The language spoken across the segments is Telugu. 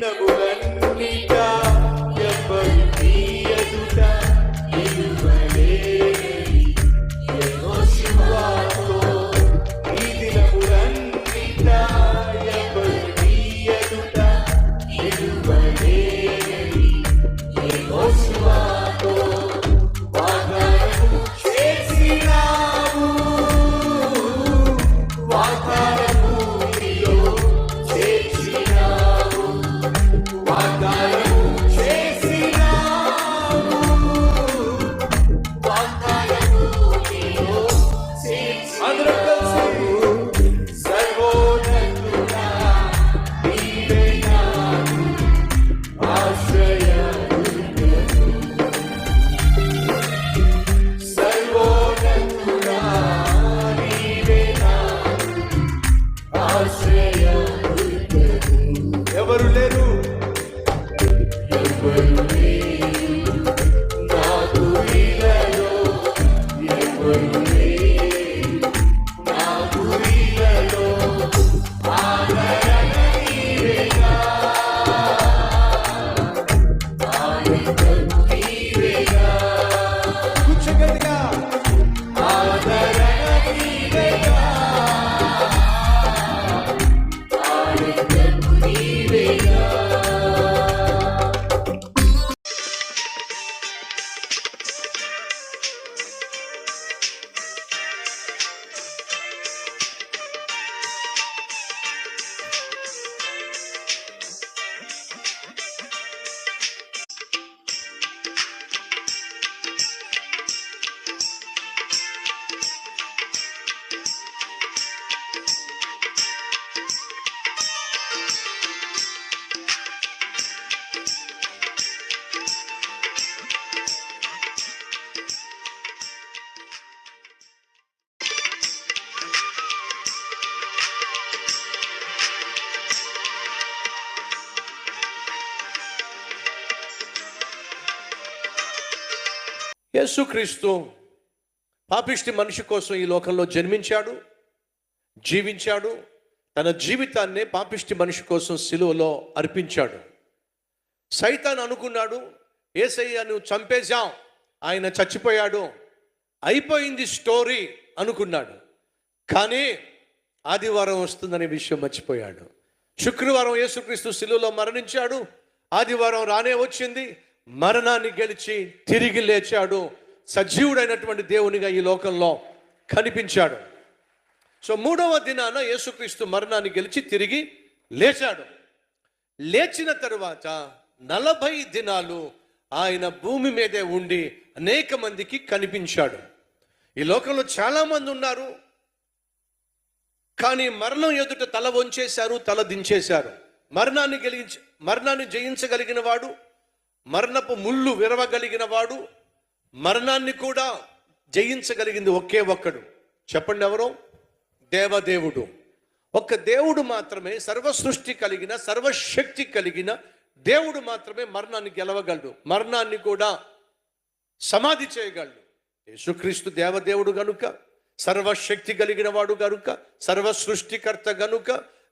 దినములన్నిట ఎవ్వరికీ ఎదుట నిలువలేని యెహోషువతో ఈ దినములన్నిట ఎవ్వరికీ ఎదుట నిలువలేని యెహోషువతో వాగ్దానము చేసినావు వాగ్దానములో చేసినావు వాగ్దానము చేసినావు వాగ్దానములో చేసినావు అందరూ కలిసి సర్వోన్నతుడా నీవే నాకు ఆశ్రయదుర్గము సర్వోన్నతుడా నీవే నాకు ఆశ్రయదుర్గము ఎవరు లేరు ఎవరు లేరు నాకు ఇలలో ఎవరు లేరు నాకు ఇలలో ఆదరణ నీవేగా ఆనందము నీవేగా కూర్చోగలిగా ఆదరణ నీవేగా ఆనందము నీవేగా యేసుక్రీస్తు పాపిష్టి మనిషి కోసం ఈ లోకంలో జన్మించాడు, జీవించాడు. తన జీవితాన్ని పాపిష్టి మనిషి కోసం సిలువలో అర్పించాడు. సైతాన్ అనుకున్నాడు, యేసయ్యను చంపేశాం, ఆయన చచ్చిపోయాడు, అయిపోయింది స్టోరీ అనుకున్నాడు. కానీ ఆదివారం వస్తుందనే విషయం మర్చిపోయాడు. శుక్రవారం యేసుక్రీస్తు సిలువలో మరణించాడు, ఆదివారం రానే వచ్చింది, మరణాన్ని గెలిచి తిరిగి లేచాడు, సజీవుడైనటువంటి దేవునిగా ఈ లోకంలో కనిపించాడు. సో మూడవ దినాన యేసుక్రీస్తు మరణాన్ని గెలిచి తిరిగి లేచాడు. లేచిన తరువాత 40 దినాలు ఆయన భూమి మీదే ఉండి అనేక మందికి కనిపించాడు. ఈ లోకంలో చాలా మంది ఉన్నారు, కానీ మరణం ఎదుట తల వంచేశారు, తల దించేశారు. మరణాన్ని జయించగలిగిన వాడు, మరణపు ముళ్ళు విరవగలిగిన వాడు, మరణాన్ని కూడా జయించగలిగింది ఒకే ఒక్కడు. చెప్పండి ఎవరో? దేవదేవుడు. ఒక్క దేవుడు మాత్రమే, సర్వ సృష్టి కలిగిన, సర్వశక్తి కలిగిన దేవుడు మాత్రమే మరణాన్ని గెలవగలడు, మరణాన్ని కూడా సమాధి చేయగలడు. యేసుక్రీస్తు దేవదేవుడు గనుక, సర్వశక్తి కలిగిన వాడు గనుక, సర్వ సృష్టికర్త గనుక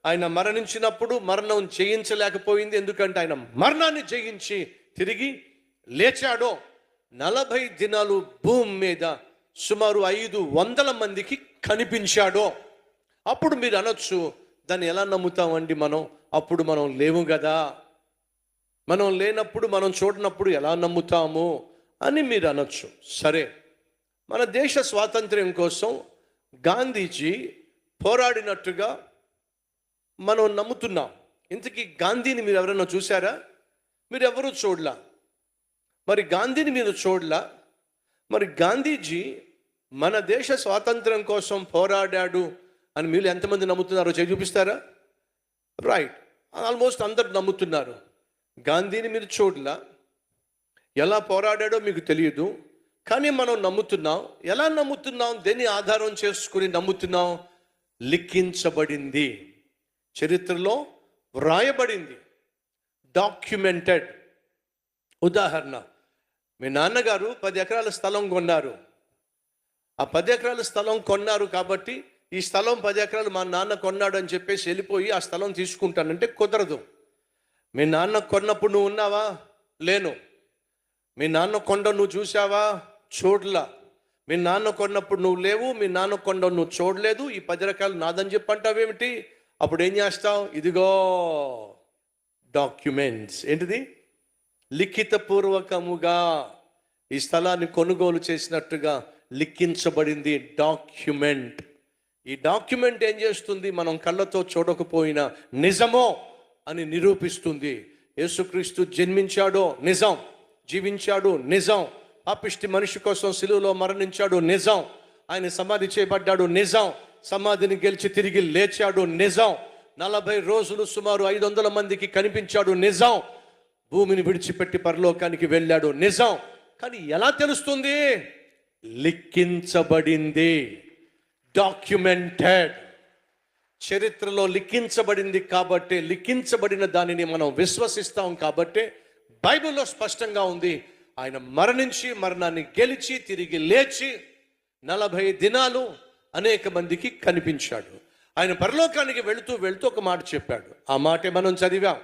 ఆయన మరణించినప్పుడు మరణం జయించలేకపోయింది. ఎందుకంటే ఆయన మరణాన్ని జయించి తిరిగి లేచాడో. 40 దినాలు భూమి మీద సుమారు 500 మందికి కనిపించాడో. అప్పుడు మీరు అనొచ్చు, దాన్ని ఎలా నమ్ముతామండి మనం? అప్పుడు మనం లేవు కదా, మనం లేనప్పుడు, మనం చూడనప్పుడు ఎలా నమ్ముతాము అని మీరు అనొచ్చు. సరే, మన దేశ స్వాతంత్ర్యం కోసం గాంధీజీ పోరాడినట్టుగా మనం నమ్ముతున్నాం. ఇంతకీ గాంధీని మీరు ఎవరైనా చూసారా? మీరు ఎవరూ చూడలా. మరి గాంధీని మీరు చూడలా. మరి గాంధీజీ మన దేశ స్వాతంత్రం కోసం పోరాడాడు అని మీరు ఎంతమంది నమ్ముతున్నారో చేయి చూపిస్తారా? రైట్, ఆల్మోస్ట్ అందరు నమ్ముతున్నారు. గాంధీని మీరు చూడలా, ఎలా పోరాడాడో మీకు తెలియదు, కానీ మనం నమ్ముతున్నాం. ఎలా నమ్ముతున్నాం? దేన్ని ఆధారం చేసుకుని నమ్ముతున్నాం? లిఖించబడింది, చరిత్రలో వ్రాయబడింది, డాక్యుమెంటెడ్. ఉదాహరణ, మీ నాన్నగారు 10 ఎకరాల స్థలం కొన్నారు. ఆ 10 ఎకరాల స్థలం కొన్నారు కాబట్టి ఈ స్థలం 10 ఎకరాలు మా నాన్న కొన్నాడు అని చెప్పేసి వెళ్ళిపోయి ఆ స్థలం తీసుకుంటానంటే కుదరదు. మీ నాన్న కొన్నప్పుడు నువ్వు ఉన్నావా? లేను. మీ నాన్న కొండ నువ్వు చూసావా? చూడలా. మీ నాన్న కొన్నప్పుడు నువ్వు లేవు, మీ నాన్న కొండ నువ్వు చూడలేదు. ఈ 10 రకాలు నాదని చెప్పంటావేమిటి? అప్పుడు ఏం చేస్తావు? ఇదిగో డాక్యుమెంట్స్. ఏంటిది? లిఖితపూర్వకముగా ఈ స్థలాన్ని కొనుగోలు చేసినట్టుగా లిఖించబడింది డాక్యుమెంట్. ఈ డాక్యుమెంట్ ఏం చేస్తుంది? మనం కళ్ళతో చూడకపోయినా నిజమో అని నిరూపిస్తుంది. యేసుక్రీస్తు జన్మించాడో నిజం, జీవించాడు నిజం, పాపిష్టి మనిషి కోసం సిలువలో మరణించాడు నిజం, ఆయన సమాధి చేయబడ్డాడు నిజం, సమాధిని గెలిచి తిరిగి లేచాడు నిజం, 40 రోజులు సుమారు 500 మందికి కనిపించాడు నిజం, భూమిని విడిచిపెట్టి పరలోకానికి వెళ్ళాడు నిజం. కానీ ఎలా తెలుస్తుంది? లిఖించబడింది, డాక్యుమెంటెడ్. చరిత్రలో లిఖించబడింది కాబట్టి, లిఖించబడిన దానిని మనం విశ్వసిస్తాం కాబట్టి బైబిల్లో స్పష్టంగా ఉంది, ఆయన మరణించి మరణాన్ని గెలిచి తిరిగి లేచి 40 దినాలు అనేక మందికి కనిపించాడు. ఆయన పరలోకానికి వెళుతూ వెళుతూ ఒక మాట చెప్పాడు. ఆ మాటే మనం చదివాం.